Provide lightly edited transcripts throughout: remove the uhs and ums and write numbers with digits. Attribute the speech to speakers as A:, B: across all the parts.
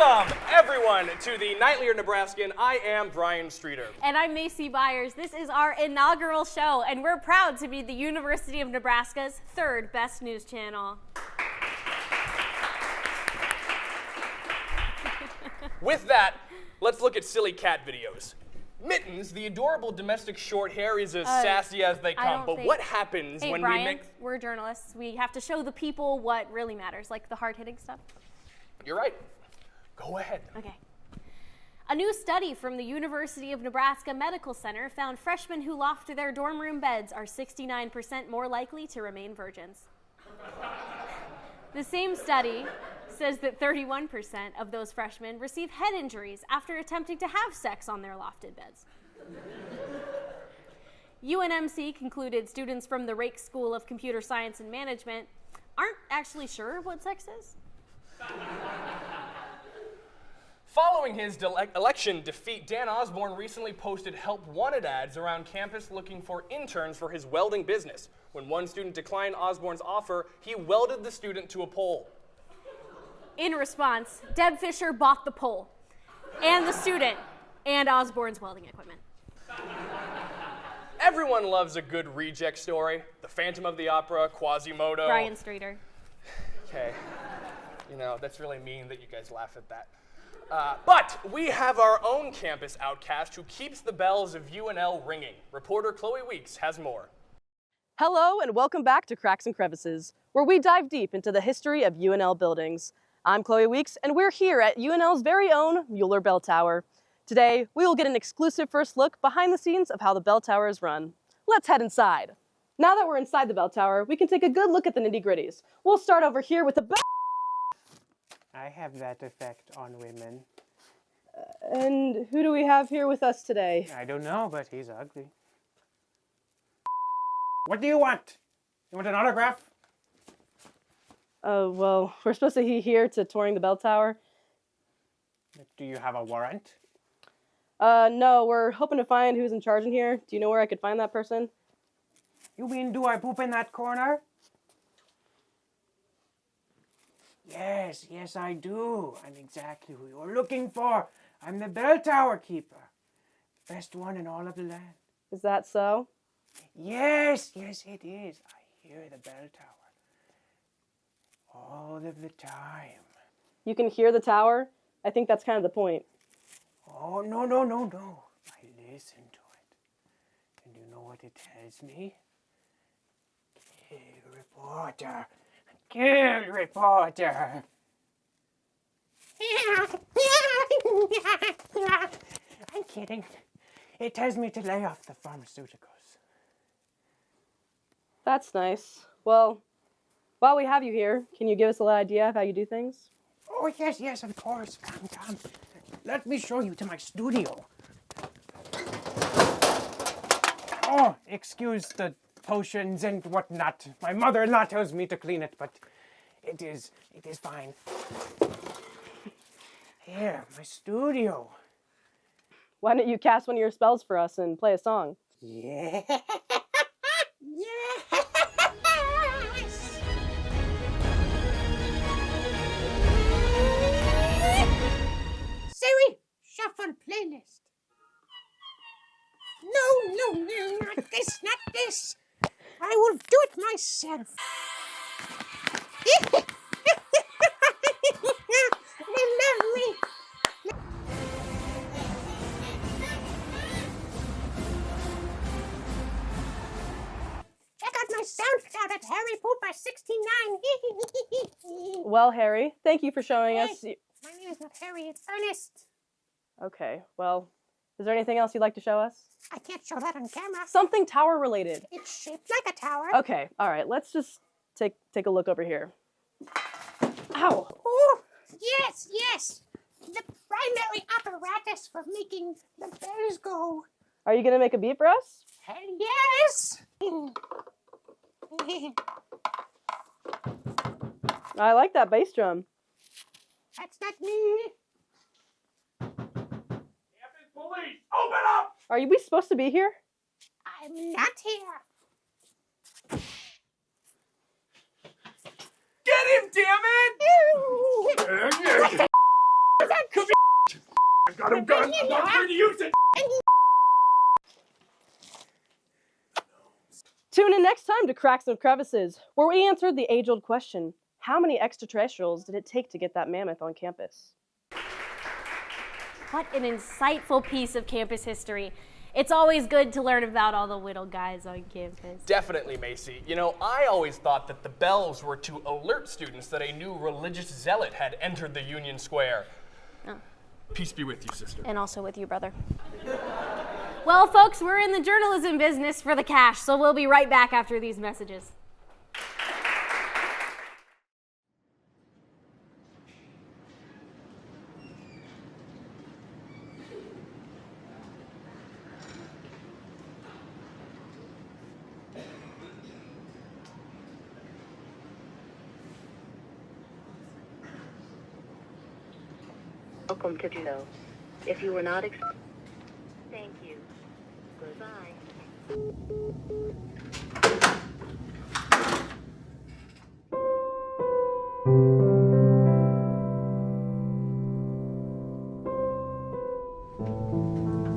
A: Welcome, everyone, to the NightlyER Nebraskan. I am Bryan Streeter.
B: And I'm Macy Byars. This is our inaugural show, and we're proud to be the University of Nebraska's third best news channel.
A: With that, let's look at silly cat videos. Mittens, the adorable domestic short hair, is as sassy as they come, but what happens when
B: Bryan,
A: we make...
B: we're journalists. We have to show the people what really matters, like the hard-hitting stuff.
A: You're right. Go ahead.
B: Okay. A new study from the University of Nebraska Medical Center found freshmen who loft their dorm room beds are 69% more likely to remain virgins. The same study says that 31% of those freshmen receive head injuries after attempting to have sex on their lofted beds. UNMC concluded students from the Rake School of Computer Science and Management aren't actually sure what sex is.
A: Following his election defeat, Dan Osborne recently posted help wanted ads around campus looking for interns for his welding business. When one student declined Osborne's offer, he welded the student to a pole.
B: In response, Deb Fisher bought the pole, and the student, and Osborne's welding equipment.
A: Everyone loves a good reject story. The Phantom of the Opera, Quasimodo.
B: Bryan Streeter.
A: Okay. You know, that's really mean that you guys laugh at that. But we have our own campus outcast who keeps the bells of UNL ringing. Reporter Chloe Weeks has more.
C: Hello and welcome back to Cracks and Crevices, where we dive deep into the history of UNL buildings. I'm Chloe Weeks, and we're here at UNL's very own Mueller Bell Tower. Today, we will get an exclusive first look behind the scenes of how the bell tower is run. Let's head inside. Now that we're inside the bell tower, we can take a good look at the nitty-gritties. We'll start over here with the bell.
D: I have that effect on women.
C: And who do we have here with us today?
D: I don't know, but he's ugly. What do you want? You want an autograph?
C: Well, we're supposed to be here to touring the bell tower.
D: Do you have a warrant?
C: No, we're hoping to find who's in charge in here. Do you know where I could find that person?
D: You mean, do I poop in that corner? Yes, yes, I do. I'm exactly who you're looking for. I'm the bell tower keeper. Best one in all of the land.
C: Is that so?
D: Yes, yes, it is. I hear the bell tower all of the time.
C: You can hear the tower? I think that's kind of the point.
D: Oh, no, no, no, no. I listen to it. And you know what it tells me? Kill reporter. Kill reporter. I'm kidding. It tells me to lay off the pharmaceuticals.
C: That's nice. Well, while we have you here, can you give us a little idea of how you do things?
D: Oh, yes, yes, of course. Come, come. Let me show you to my studio. Oh, excuse the potions and whatnot. My mother-in-law tells me to clean it, but it is fine. Here, my studio.
C: Why don't you cast one of your spells for us and play a song?
D: Yeah. Yes. Siri, shuffle playlist. No, not this, not this. I will do it myself. They love me. Check out my SoundCloud at Harry Pooper 69.
C: Well, Harry, thank you for showing us.
D: My name is not Harry, it's Ernest.
C: Okay, well, is there anything else you'd like to show us?
D: I can't show that on camera.
C: Something tower related.
D: It's shaped like a tower.
C: Okay, all right, let's just take a look over here. Ow!
D: Oh, yes, yes. The primary apparatus for making the bells go.
C: Are you gonna make a beat for us?
D: Hell yes!
C: I like that bass drum.
D: That's not me.
A: Campus police, open up!
C: Are we supposed to be here?
D: I'm not here.
A: Get him, damn it!
D: What the got him, got him. I'm not going to use it.
C: Tune in next time to Cracks and Crevices, where we answered the age-old question, how many extraterrestrials did it take to get that mammoth on campus?
B: What an insightful piece of campus history. It's always good to learn about all the little guys on campus.
A: Definitely, Macy. You know, I always thought that the bells were to alert students that a new religious zealot had entered the Union Square.
B: Oh.
A: Peace be with you, sister.
B: And also with you, brother. Well, folks, we're in the journalism business for the cash, so we'll be right back after these messages.
E: Welcome to Juneau. If you were not thank you. Goodbye.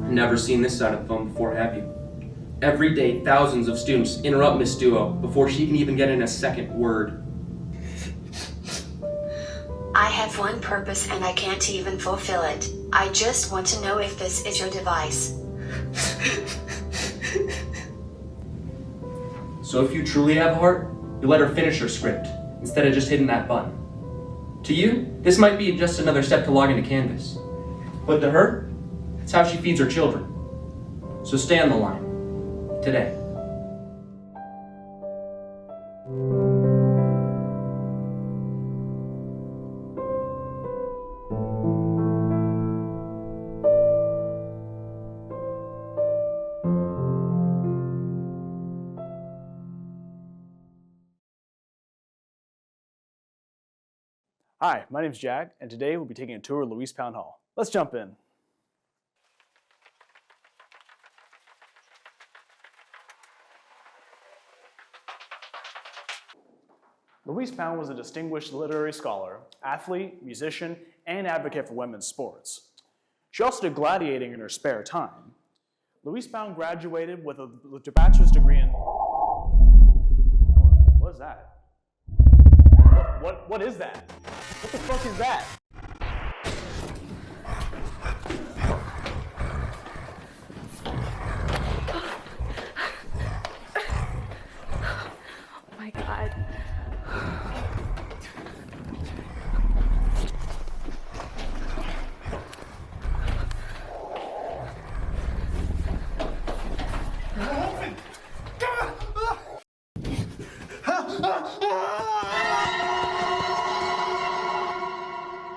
F: Never seen this side of the phone before, have you? Every day, thousands of students interrupt Miss Duo before she can even get in a second word.
G: I have one purpose and I can't even fulfill it. I just want to know if this is your device.
F: So if you truly have a heart, you let her finish her script, instead of just hitting that button. To you, this might be just another step to log into Canvas. But to her, it's how she feeds her children. So stay on the line. Today.
H: Hi, my name's Jack, and today we'll be taking a tour of Louise Pound Hall. Let's jump in. Louise Pound was a distinguished literary scholar, athlete, musician, and advocate for women's sports. She also did gladiating in her spare time. Louise Pound graduated with a bachelor's degree in... What is that? What is that? What the fuck is that?
I: Oh my God.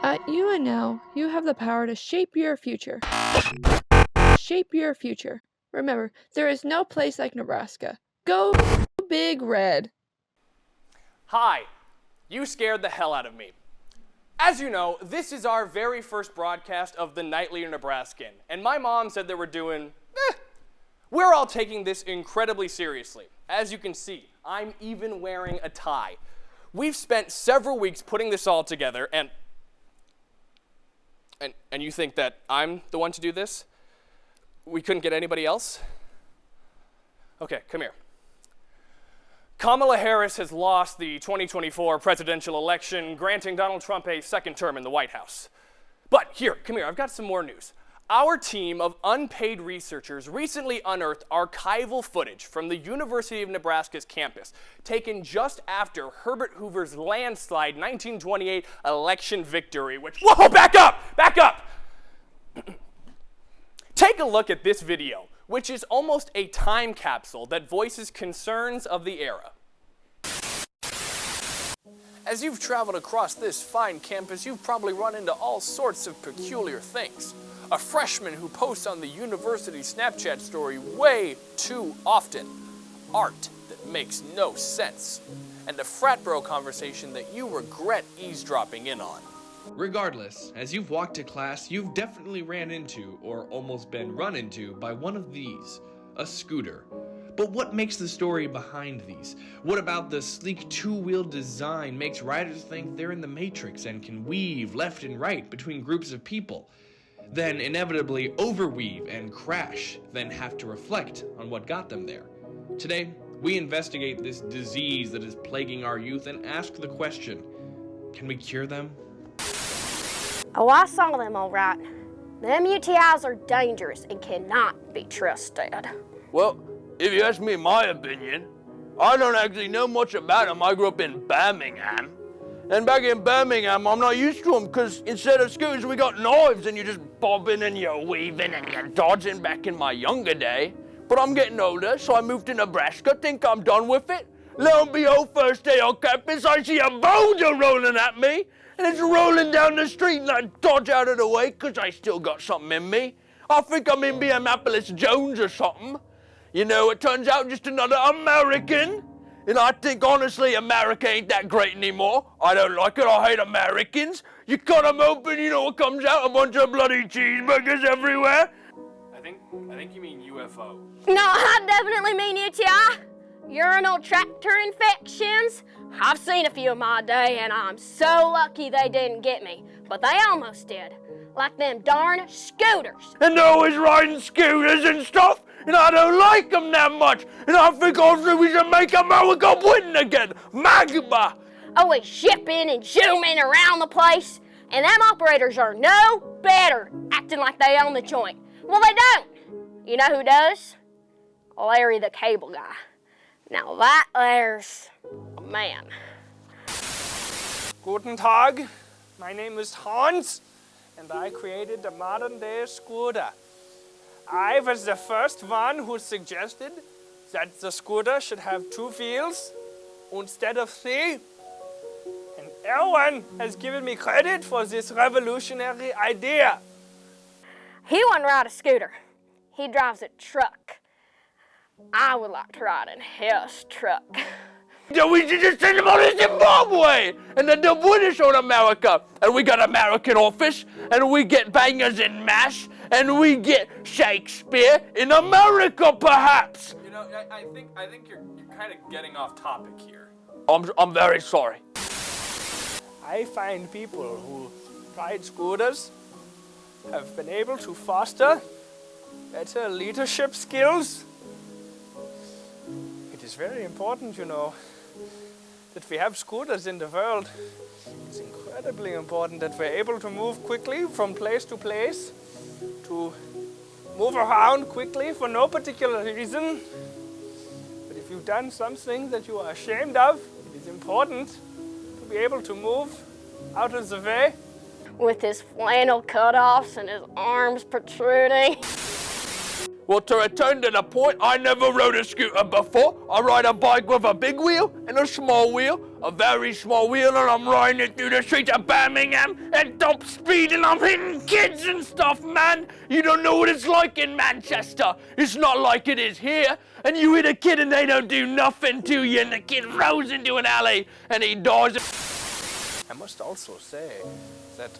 J: At UNL, you have the power to shape your future. Shape your future. Remember, there is no place like Nebraska. Go Big Red.
A: Hi, you scared the hell out of me. As you know, this is our very first broadcast of the NightlyER Nebraskan, and my mom said they were doing, We're all taking this incredibly seriously. As you can see, I'm even wearing a tie. We've spent several weeks putting this all together, and you think that I'm the one to do this? We couldn't get anybody else? Okay, come here. Kamala Harris has lost the 2024 presidential election, granting Donald Trump a second term in the White House. But here, come here, I've got some more news. Our team of unpaid researchers recently unearthed archival footage from the University of Nebraska's campus, taken just after Herbert Hoover's landslide 1928 election victory, which, whoa, back up! Take a look at this video, which is almost a time capsule that voices concerns of the era. As you've traveled across this fine campus, you've probably run into all sorts of peculiar things. A freshman who posts on the university Snapchat story way too often. Art that makes no sense. And a frat bro conversation that you regret eavesdropping in on.
K: Regardless, as you've walked to class, you've definitely ran into, or almost been run into, by one of these, a scooter. But what makes the story behind these? What about the sleek two-wheel design makes riders think they're in the Matrix and can weave left and right between groups of people? then inevitably overweave and crash, then have to reflect on what got them there. Today, we investigate this disease that is plaguing our youth and ask the question, can we cure them?
I: Oh, I saw them all right. Them UTIs are dangerous and cannot be trusted.
L: Well, if you ask me my opinion, I don't actually know much about them. I grew up in Birmingham. And back in Birmingham, I'm not used to them because instead of scooters, we got knives and you're just bobbing and you're weaving and you're dodging back in my younger day. But I'm getting older, so I moved to Nebraska, think I'm done with it. Lo and behold, first day on campus, I see a boulder rolling at me. And it's rolling down the street and I dodge out of the way because I still got something in me. I think I'm Indianapolis Jones or something. You know, it turns out just another American. And I think, honestly, America ain't that great anymore. I don't like it. I hate Americans. You cut them open, you know what comes out? A bunch of bloody cheeseburgers everywhere.
A: I think you mean UFO.
I: No, I definitely mean UTI. Urinal tractor infections. I've seen a few in my day, and I'm so lucky they didn't get me. But they almost did. Like them darn scooters.
L: And they're always riding scooters and stuff. And I don't like them that much. And I think also we should make America win again. Magma!
I: Always shipping and zooming around the place. And them operators are no better, acting like they own the joint. Well, they don't. You know who does? Larry the Cable Guy. Now that there's a man.
D: Guten Tag. My name is Hans, and I created the modern-day scooter. I was the first one who suggested that the scooter should have 2 wheels instead of 3. And everyone has given me credit for this revolutionary idea.
I: He wouldn't ride a scooter. He drives a truck. I would like to ride in his truck.
L: Then we should just send them on to Zimbabwe, and then the British on America. And we got American Office, and we get bangers in mass, and we get Shakespeare in America, perhaps.
A: You know, I think you're kind of getting off topic here.
L: I'm very sorry.
D: I find people who ride scooters have been able to foster better leadership skills. It is very important, you know, that we have scooters in the world. It's incredibly important that we're able to move quickly from place to place, to move around quickly for no particular reason. But if you've done something that you are ashamed of, it is important to be able to move out of the way.
I: With his flannel cutoffs and his arms protruding.
L: Well, to return to the point, I never rode a scooter before. I ride a bike with a big wheel and a small wheel, a very small wheel, and I'm riding it through the streets of Birmingham at top speed, and I'm hitting kids and stuff, man. You don't know what it's like in Manchester. It's not like it is here. And you hit a kid and they don't do nothing to you, and the kid rolls into an alley and he dies.
D: I must also say that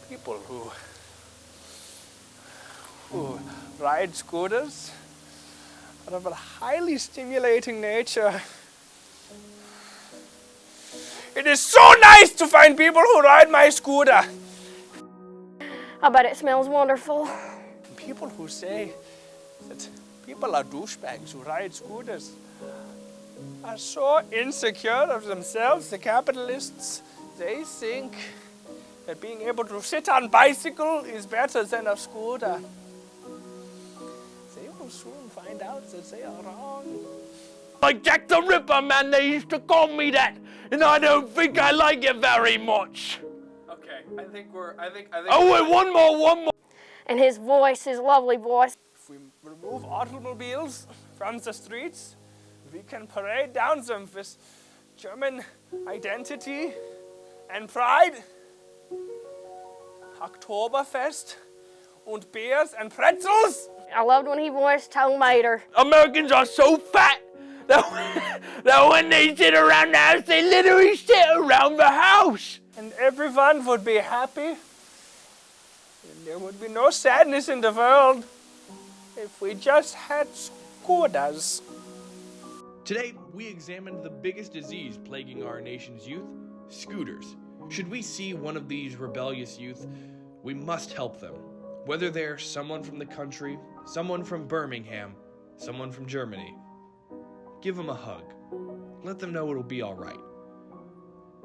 D: people who ride scooters are of a highly stimulating nature. It is so nice to find people who ride my scooter.
I: I bet it smells wonderful.
D: People who say that people are douchebags who ride scooters are so insecure of themselves. The capitalists, they think that being able to sit on bicycle is better than a scooter. They will soon find out that they are wrong.
L: Like Jack the Ripper, man, they used to call me that, and I don't think I like it very much.
A: Okay, I think.
L: Oh, wait, one more.
I: And his voice, his lovely voice.
D: If we remove automobiles from the streets, we can parade down them with German identity and pride. Oktoberfest and beers and pretzels.
I: I loved when he voiced Tomater.
L: Americans are so fat that when they sit around the house, they literally sit around the house.
D: And everyone would be happy. And there would be no sadness in the world if we just had scooters.
K: Today, we examined the biggest disease plaguing our nation's youth, scooters. Should we see one of these rebellious youth, we must help them. Whether they're someone from the country, someone from Birmingham, someone from Germany. Give them a hug. Let them know it'll be all right.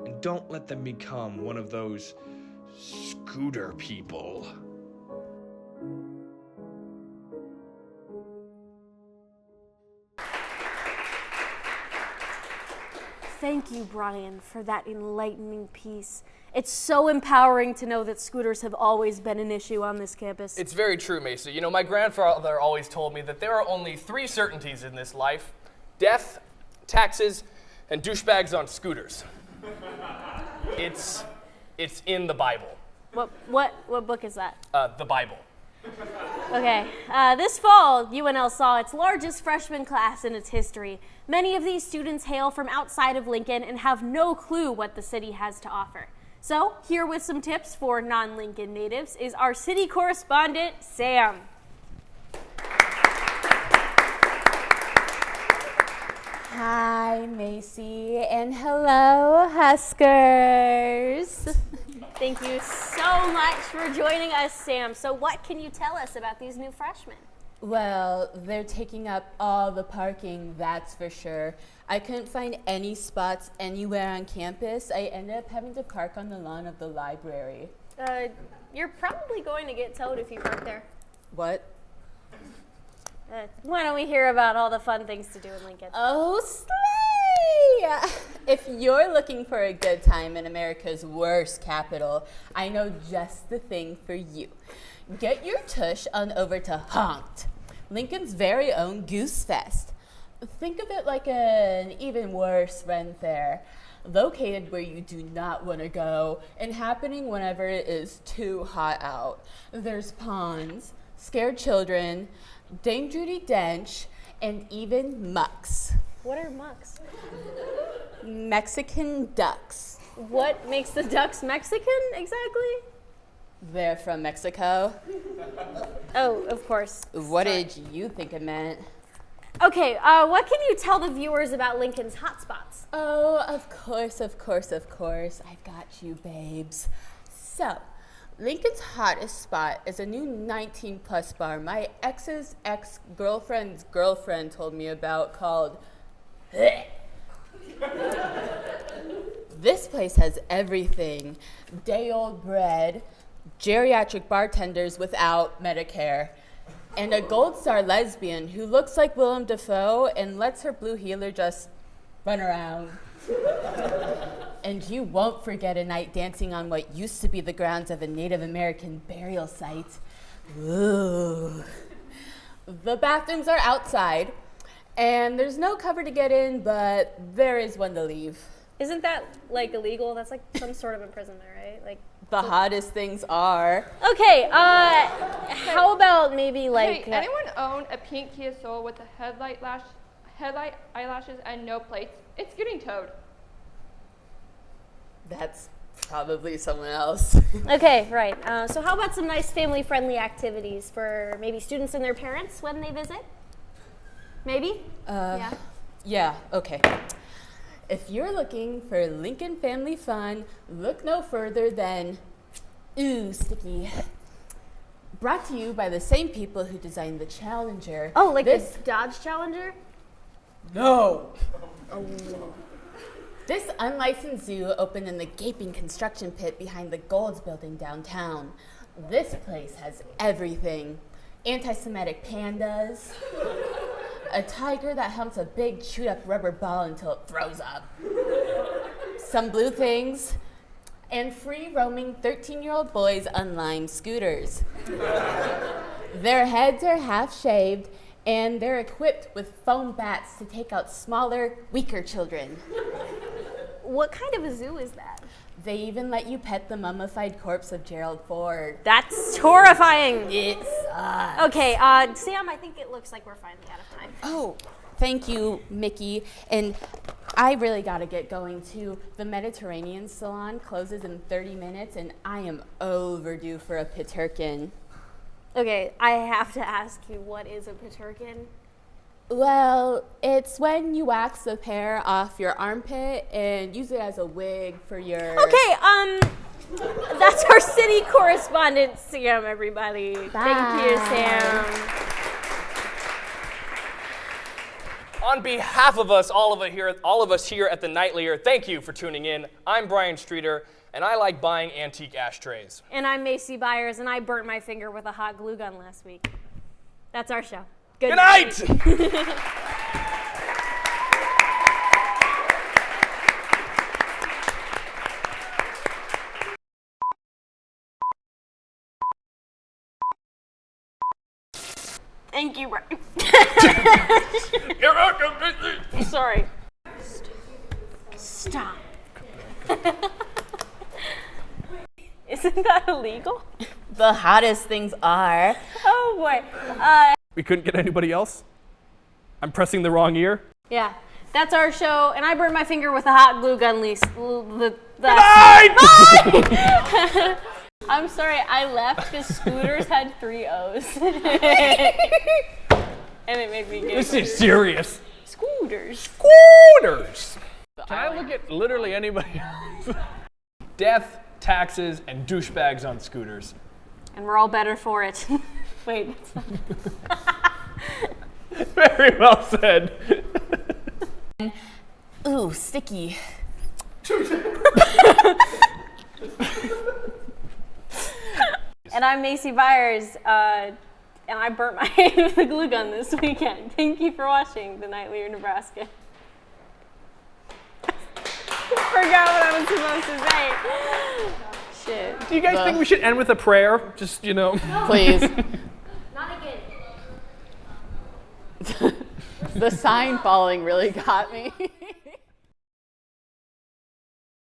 K: And don't let them become one of those scooter people.
B: Thank you, Bryan, for that enlightening piece. It's so empowering to know that scooters have always been an issue on this campus.
A: It's very true, Macy. You know, my grandfather always told me that there are only 3 certainties in this life: death, taxes, and douchebags on scooters. It's in the Bible.
B: What book is that?
A: The Bible.
B: Okay, this fall, UNL saw its largest freshman class in its history. Many of these students hail from outside of Lincoln and have no clue what the city has to offer. So, here with some tips for non-Lincoln natives is our city correspondent, Sam.
M: Hi, Macy, and hello, Huskers.
B: Thank you so much for joining us, Sam. So what can you tell us about these new freshmen?
M: Well, they're taking up all the parking, that's for sure. I couldn't find any spots anywhere on campus. I ended up having to park on the lawn of the library.
B: You're probably going to get towed if you park there.
M: What?
B: Why don't we hear about all the fun things to do in Lincoln?
M: Oh, slay! If you're looking for a good time in America's worst capital, I know just the thing for you. Get your tush on over to Honked, Lincoln's very own Goose Fest. Think of it like an even worse Ren Fair, located where you do not want to go and happening whenever it is too hot out. There's ponds, scared children, Dame Judi Dench, and even mucks.
B: What are mucks?
M: Mexican ducks.
B: What makes the ducks Mexican exactly?
M: They're from Mexico.
B: Oh, of course.
M: What did you think it meant?
B: Okay, what can you tell the viewers about Lincoln's hotspots?
M: Oh, of course. I've got you, babes. So, Lincoln's hottest spot is a new 19-plus bar my ex's ex-girlfriend's girlfriend told me about called This place has everything. Day-old bread, geriatric bartenders without Medicare, and a gold star lesbian who looks like Willem Dafoe and lets her blue healer just run around. And you won't forget a night dancing on what used to be the grounds of a Native American burial site. Ooh. The bathrooms are outside, and there's no cover to get in, but there is one to leave.
B: Isn't that, like, illegal? That's, like, some sort of imprisonment, right? Like,
M: the hottest things are.
B: Okay, how about maybe, like...
J: Hey, anyone own a pink Kia Soul with the headlight eyelashes and no plates? It's getting towed.
M: That's probably someone else.
B: Okay, right. So how about some nice family-friendly activities for maybe students and their parents when they visit? Maybe?
M: Yeah, okay. If you're looking for Lincoln family fun, look no further than Ooh, Sticky. Brought to you by the same people who designed the Challenger.
B: Oh, like this Dodge Challenger?
M: No! Oh. This unlicensed zoo opened in the gaping construction pit behind the Golds building downtown. This place has everything. Anti-Semitic pandas, a tiger that humps a big chewed-up rubber ball until it throws up, some blue things, and free-roaming 13-year-old boys on Lime scooters. Their heads are half-shaved, and they're equipped with foam bats to take out smaller, weaker children.
B: What kind of a zoo is that?
M: They even let you pet the mummified corpse of Gerald Ford.
B: That's horrifying.
M: It sucks.
B: Okay, Sam, I think it looks like we're finally out of time.
M: Oh, thank you, Mickey. And I really gotta get going too. The Mediterranean salon closes in 30 minutes and I am overdue for a Peterkin.
B: Okay, I have to ask you, what is a Peterkin?
M: Well, it's when you wax the hair off your armpit and use it as a wig for your...
B: Okay, That's our city correspondent, Sam, everybody. Thank you, Sam.
A: On behalf of us, all of us here at the NightlyER, thank you for tuning in. I'm Bryan Streeter, and I like buying antique ashtrays.
B: And I'm Macy Byars, and I burnt my finger with a hot glue gun last week. That's our show. Good night! Thank you, Bryan.
L: You're welcome.
B: Sorry. Stop. Isn't that illegal?
M: The hottest things are.
B: Oh boy.
A: We couldn't get anybody else? I'm pressing the wrong ear?
B: Yeah, that's our show, and I burned my finger with a hot glue gun.
A: Bye!
B: I'm sorry, I left because Scooters had 3 O's. And it made me giggle.
A: This is serious.
B: Scooters.
A: Scooters! Can I look at literally anybody else? Death, taxes, and douchebags on scooters.
B: And we're all better for it. Wait.
A: Very well said.
M: Ooh, sticky.
B: And I'm Macy Byars, and I burnt my hand with a glue gun this weekend. Thank you for watching the NightlyER Nebraskan. Forgot what I was supposed to say. Shit.
A: Do you guys think we should end with a prayer? Just, you know.
M: Please.
B: Not again.
M: The sign following really got me.